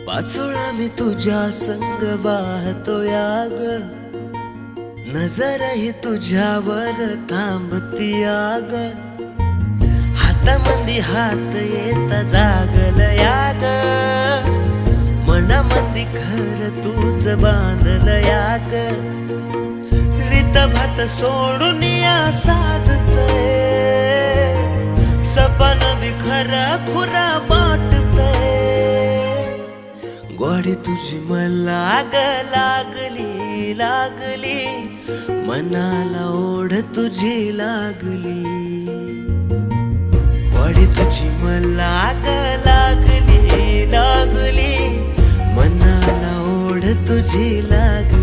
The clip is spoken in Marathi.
पाचोळा मी तुझ्या संग वाहतो याग, नजर ही तुझ्यावर थांबती आग, हातामंदी हात येता जागल याग, मनामंदी घर तूच बांधल याग, रीत भात सोडून या साधतय, सपन बी खरा खुरा वाटतय, गोडी तुझी मला ग लागली लागली, मनाला ओढ तुझी लागली, गोडी तुझी मला ग लागली लागली, मनाला ओढ तुझी लागली.